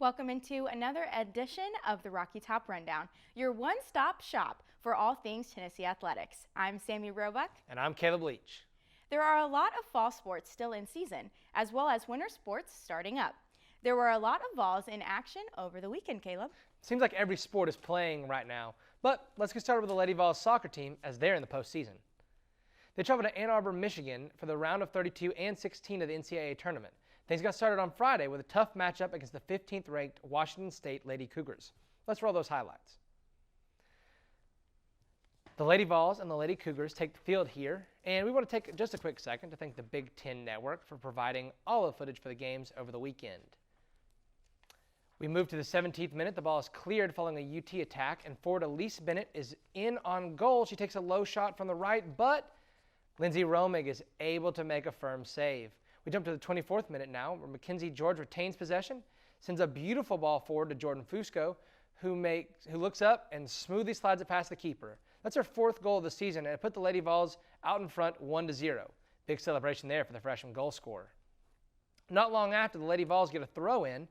Welcome into another edition of the Rocky Top Rundown, your one-stop shop for all things Tennessee athletics. I'm Sami Roebuck. And I'm Caleb Leach. There are a lot of fall sports still in season, as well as winter sports starting up. There were a lot of Vols in action over the weekend, Caleb. Seems like every sport is playing right now, but let's get started with the Lady Vols soccer team as they're in the postseason. They traveled to Ann Arbor, Michigan for the round of 32 and 16 of the NCAA tournament. Things got started on Friday with a tough matchup against the 15th ranked Washington State Lady Cougars. Let's roll those highlights. The Lady Vols and the Lady Cougars take the field here, and we want to take just a quick second to thank the Big Ten Network for providing all the footage for the games over the weekend. We move to the 17th minute. The ball is cleared following a UT attack, and forward Elise Bennett is in on goal. She takes a low shot from the right, but Lindsay Romig is able to make a firm save. We jump to the 24th minute now, where Mackenzie George retains possession, sends a beautiful ball forward to Jordan Fusco, who looks up and smoothly slides it past the keeper. That's her fourth goal of the season, and it put the Lady Vols out in front 1-0. Big celebration there for the freshman goal scorer. Not long after, the Lady Vols get a throw in,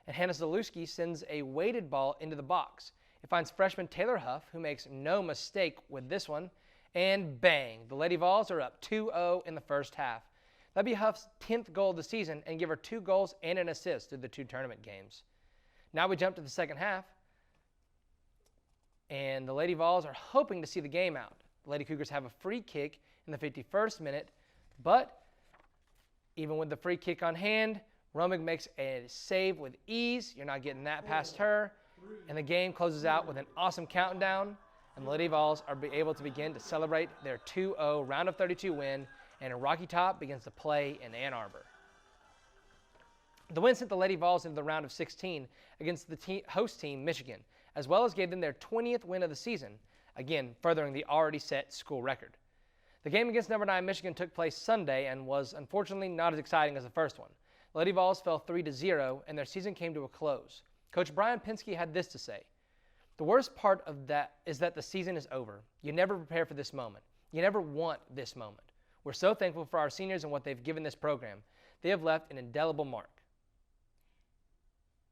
and Hannah Zalewski sends a weighted ball into the box. It finds freshman Taylor Huff, who makes no mistake with this one, and bang, the Lady Vols are up 2-0 in the first half. That'd be Huff's 10th goal of the season and give her 2 goals and an assist through the 2 tournament games. Now we jump to the second half, and the Lady Vols are hoping to see the game out. The Lady Cougars have a free kick in the 51st minute, but even with the free kick on hand, Romig makes a save with ease. You're not getting that past her, and the game closes out with an awesome countdown, and the Lady Vols are able to begin to celebrate their 2-0 round of 32 win, and Rocky Top begins to play in Ann Arbor. The win sent the Lady Vols into the round of 16 against the host team, Michigan, as well as gave them their 20th win of the season, again furthering the already set school record. The game against number 9 Michigan took place Sunday and was unfortunately not as exciting as the first one. The Lady Vols fell 3-0 and their season came to a close. Coach Brian Penske had this to say: "The worst part of that is that the season is over. You never prepare for this moment. You never want this moment. We're so thankful for our seniors and what they've given this program. They have left an indelible mark."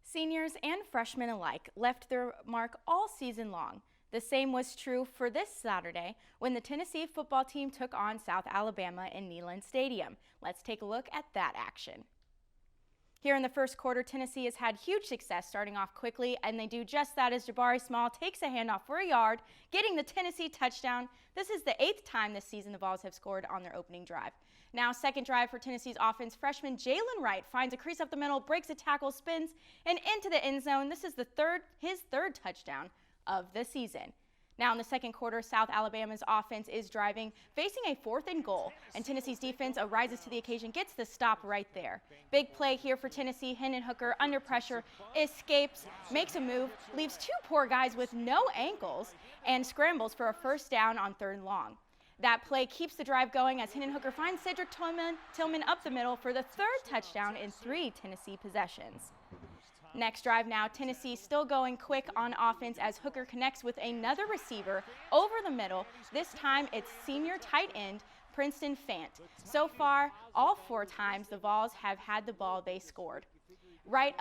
Seniors and freshmen alike left their mark all season long. The same was true for this Saturday when the Tennessee football team took on South Alabama in Neyland Stadium. Let's take a look at that action. Here in the first quarter, Tennessee has had huge success starting off quickly, and they do just that as Jabari Small takes a handoff for a yard, getting the Tennessee touchdown. This is the 8th time this season the Vols have scored on their opening drive. Now, second drive for Tennessee's offense, freshman Jalen Wright finds a crease up the middle, breaks a tackle, spins, and into the end zone. This is his third touchdown of the season. Now in the second quarter, South Alabama's offense is driving, facing a 4th and goal, and Tennessee's defense rises to the occasion, gets the stop right there. Big play here for Tennessee. Hendon Hooker under pressure, escapes, makes a move, leaves 2 poor guys with no ankles, and scrambles for a first down on 3rd and long. That play keeps the drive going as Hendon Hooker finds Cedric Tillman up the middle for the 3rd touchdown in 3 Tennessee possessions. Next drive now, Tennessee still going quick on offense as Hooker connects with another receiver over the middle. This time it's senior tight end Princeton Fant. So far, all 4 times the Vols have had the ball, they scored. Right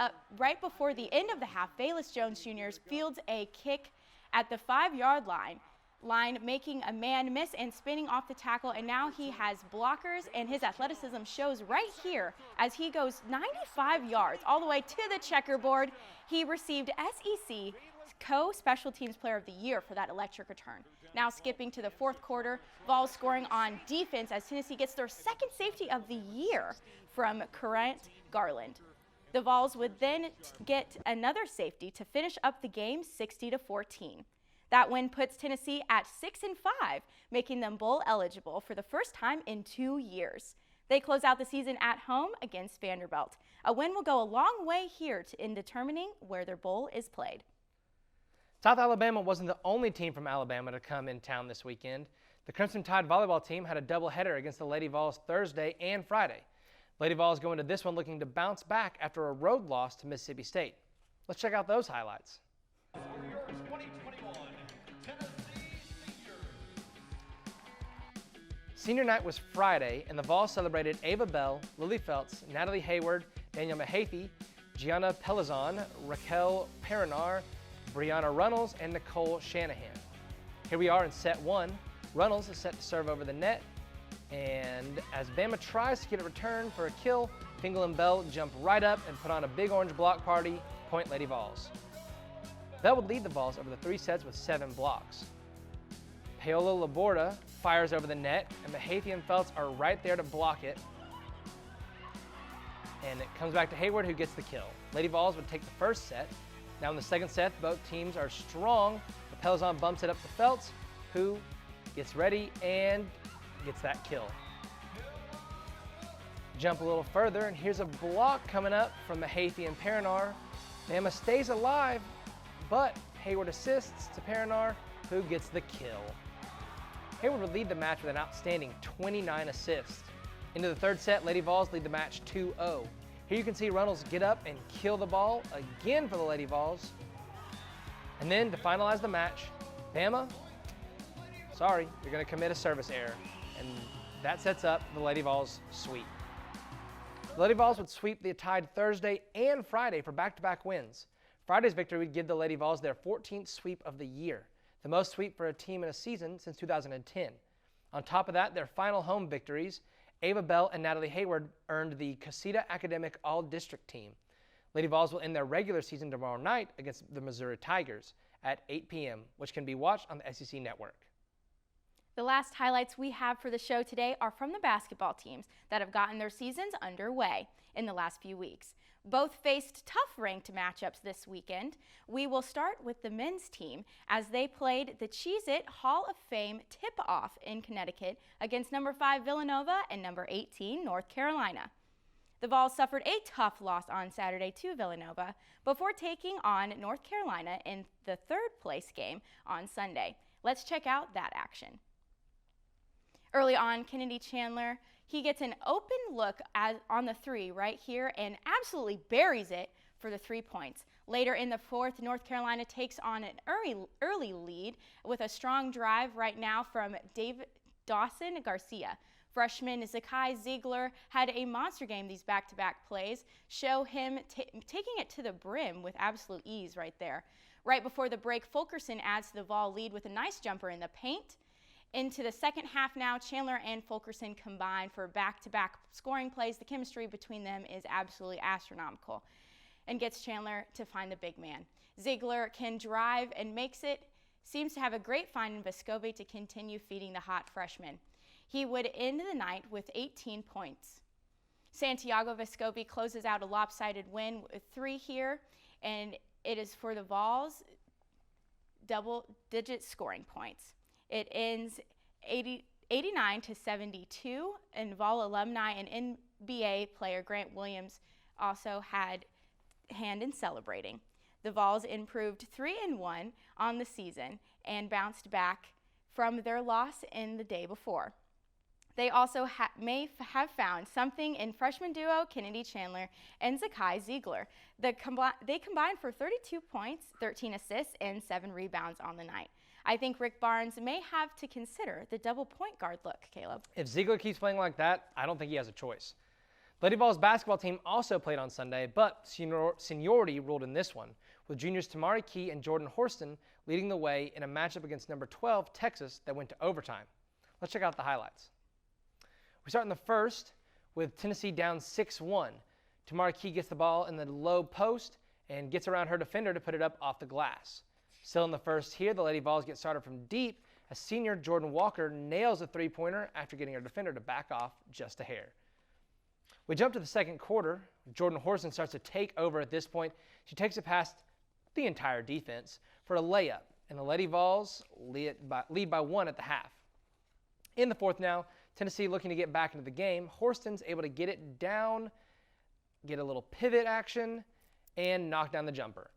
before the end of the half, Bayless Jones Jr. fields a kick at the 5-yard line, making a man miss and spinning off the tackle, and now he has blockers, and his athleticism shows right here as he goes 95 yards all the way to the checkerboard. He received SEC Co-Special Teams Player of the Year for that electric return. Now skipping to the 4th quarter, Vols scoring on defense as Tennessee gets their 2nd safety of the year from Current Garland. The Vols would then get another safety to finish up the game 60-14. That win puts Tennessee at 6-5, making them bowl eligible for the first time in 2 years. They close out the season at home against Vanderbilt. A win will go a long way here in determining where their bowl is played. South Alabama wasn't the only team from Alabama to come in town this weekend. The Crimson Tide volleyball team had a doubleheader against the Lady Vols Thursday and Friday. Lady Vols go into this one looking to bounce back after a road loss to Mississippi State. Let's check out those highlights. Senior night was Friday, and the Vols celebrated Ava Bell, Lily Feltz, Natalie Hayward, Danielle Mahaffey, Gianna Pelizon, Raquel Perinar, Brianna Runnels, and Nicole Shanahan. Here we are in set 1. Runnels is set to serve over the net, and as Bama tries to get a return for a kill, Fingal and Bell jump right up and put on a big orange block party, point Lady Vols. Bell would lead the Vols over the 3 sets with 7 blocks. Paola Laborda fires over the net, and Mahaffey and Feltz are right there to block it. And it comes back to Hayward, who gets the kill. Lady Vols would take the first set. Now in the second set, both teams are strong. The Pelizon bumps it up to Feltz, who gets ready and gets that kill. Jump a little further, and here's a block coming up from Mahaffey and Perinar. Bama stays alive, but Hayward assists to Perinar, who gets the kill. Hayward would lead the match with an outstanding 29 assists. Into the third set, Lady Vols lead the match 2-0. Here you can see Runnels get up and kill the ball again for the Lady Vols. And then to finalize the match, Bama, sorry, you're going to commit a service error. And that sets up the Lady Vols sweep. The Lady Vols would sweep the Tide Thursday and Friday for back-to-back wins. Friday's victory would give the Lady Vols their 14th sweep of the year, the most sweep for a team in a season since 2010. On top of that, their final home victories, Ava Bell and Natalie Hayward earned the Casita Academic All-District team. Lady Vols will end their regular season tomorrow night against the Missouri Tigers at 8 p.m., which can be watched on the SEC Network. The last highlights we have for the show today are from the basketball teams that have gotten their seasons underway in the last few weeks. Both faced tough ranked matchups this weekend. We will start with the men's team as they played the Cheez-It Hall of Fame tip-off in Connecticut against number 5 Villanova and number 18 North Carolina. The Vols suffered a tough loss on Saturday to Villanova before taking on North Carolina in the third-place game on Sunday. Let's check out that action. Early on, Kennedy Chandler, he gets an open look on the 3 right here and absolutely buries it for the 3 points. Later in the fourth, North Carolina takes on an early lead with a strong drive right now from Dawson Garcia. Freshman Zakai Ziegler had a monster game these back-to-back plays, show him taking it to the brim with absolute ease right there. Right before the break, Fulkerson adds to the Vol lead with a nice jumper in the paint. Into the second half now, Chandler and Fulkerson combine for back-to-back scoring plays. The chemistry between them is absolutely astronomical and gets Chandler to find the big man. Ziegler can drive and makes it. Seems to have a great find in Vescovi to continue feeding the hot freshman. He would end the night with 18 points. Santiago Vescovi closes out a lopsided win with 3 here, and it is for the Vols double-digit scoring points. It ends 89-72, and Vol alumni and NBA player Grant Williams also had hand in celebrating. The Vols improved 3-1 on the season and bounced back from their loss in the day before. They also may have found something in freshman duo Kennedy Chandler and Zakai Ziegler. They combined for 32 points, 13 assists, and 7 rebounds on the night. I think Rick Barnes may have to consider the double point guard look, Caleb. If Ziegler keeps playing like that, I don't think he has a choice. Lady Vols basketball team also played on Sunday, but seniority ruled in this one, with juniors Tamari Key and Jordan Horston leading the way in a matchup against number 12, Texas, that went to overtime. Let's check out the highlights. We start in the first with Tennessee down 6-1. Tamari Key gets the ball in the low post and gets around her defender to put it up off the glass. Still in the first here, the Lady Vols get started from deep as senior Jordan Walker nails a three-pointer after getting her defender to back off just a hair. We jump to the second quarter. Jordan Horston starts to take over at this point. She takes it past the entire defense for a layup, and the Lady Vols lead by 1 at the half. In the fourth now, Tennessee looking to get back into the game. Horston's able to get it down, get a little pivot action, and knock down the jumper.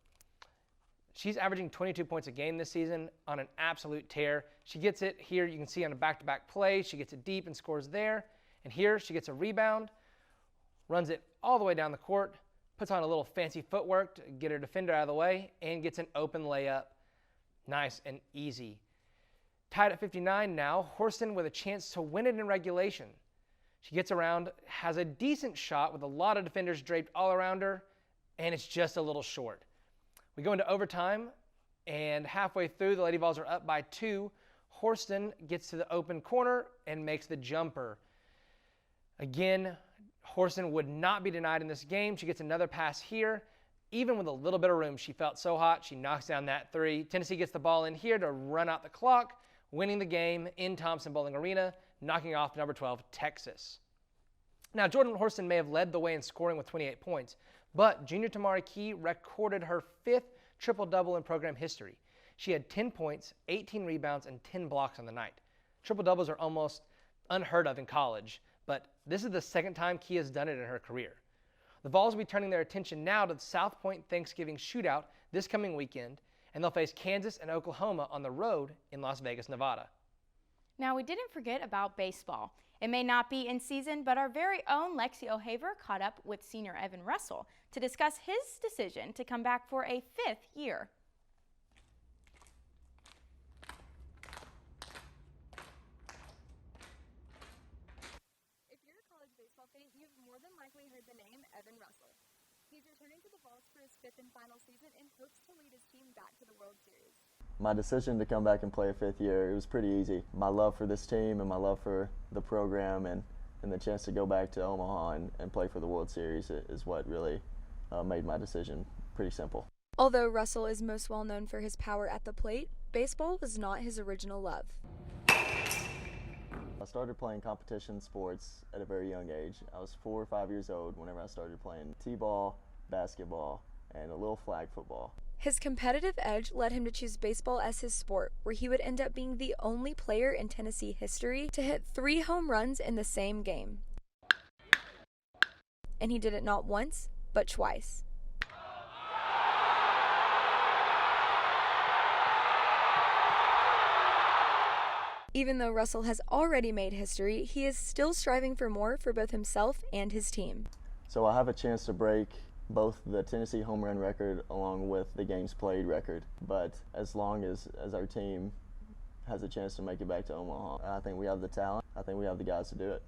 She's averaging 22 points a game this season on an absolute tear. She gets it here, you can see on a back-to-back play. She gets it deep and scores there. And here she gets a rebound, runs it all the way down the court, puts on a little fancy footwork to get her defender out of the way, and gets an open layup. Nice and easy. Tied at 59 now, Horston with a chance to win it in regulation. She gets around, has a decent shot with a lot of defenders draped all around her, and it's just a little short. We go into overtime, and halfway through, the Lady Vols are up by 2. Horston gets to the open corner and makes the jumper. Again, Horston would not be denied in this game. She gets another pass here. Even with a little bit of room, she felt so hot, she knocks down that 3. Tennessee gets the ball in here to run out the clock, winning the game in Thompson-Boling Arena, knocking off number 12, Texas. Now, Jordan Horston may have led the way in scoring with 28 points, but junior Tamari Key recorded her 5th triple-double in program history. She had 10 points, 18 rebounds, and 10 blocks on the night. Triple-doubles are almost unheard of in college, but this is the second time Key has done it in her career. The Vols will be turning their attention now to the South Point Thanksgiving Shootout this coming weekend, and they'll face Kansas and Oklahoma on the road in Las Vegas, Nevada. Now, we didn't forget about baseball. It may not be in season, but our very own Lexi O'Haver caught up with senior Evan Russell to discuss his decision to come back for a 5th year. If you're a college baseball fan, you've more than likely heard the name Evan Russell. He's returning to the Vols for his 5th and final season and hopes to lead his team back to the World Series. My decision to come back and play a 5th year, it was pretty easy. My love for this team and my love for the program and the chance to go back to Omaha and play for the World Series is what really made my decision pretty simple. Although Russell is most well known for his power at the plate, baseball was not his original love. I started playing competition sports at a very young age. I was 4 or 5 years old whenever I started playing t-ball, basketball, and a little flag football. His competitive edge led him to choose baseball as his sport, where he would end up being the only player in Tennessee history to hit 3 home runs in the same game. And he did it not once, but twice. Even though Russell has already made history, he is still striving for more for both himself and his team. So I have a chance to break both the Tennessee home run record along with the games played record. But as long as our team has a chance to make it back to Omaha, I think we have the talent. I think we have the guys to do it.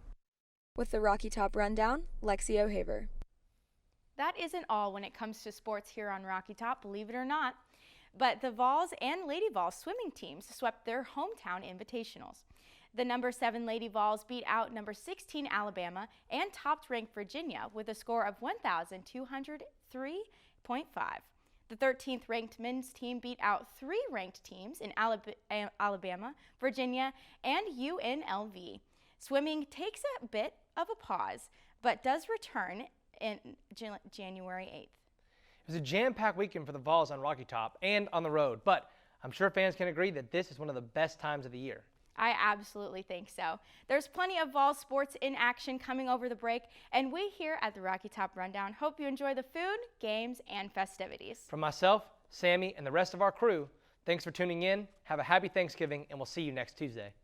With the Rocky Top Rundown, Lexi O'Haver. That isn't all when it comes to sports here on Rocky Top, believe it or not. But the Vols and Lady Vols swimming teams swept their hometown invitationals. The number 7 Lady Vols beat out number 16 Alabama and topped-ranked Virginia with a score of 1,203.5. The 13th ranked men's team beat out 3 ranked teams in Alabama, Virginia, and UNLV. Swimming takes a bit of a pause, but does return in January 8th. It was a jam-packed weekend for the Vols on Rocky Top and on the road, but I'm sure fans can agree that this is one of the best times of the year. I absolutely think so. There's plenty of Vols sports in action coming over the break, and we here at the Rocky Top Rundown hope you enjoy the food, games, and festivities. From myself, Sami, and the rest of our crew, thanks for tuning in. Have a happy Thanksgiving, and we'll see you next Tuesday.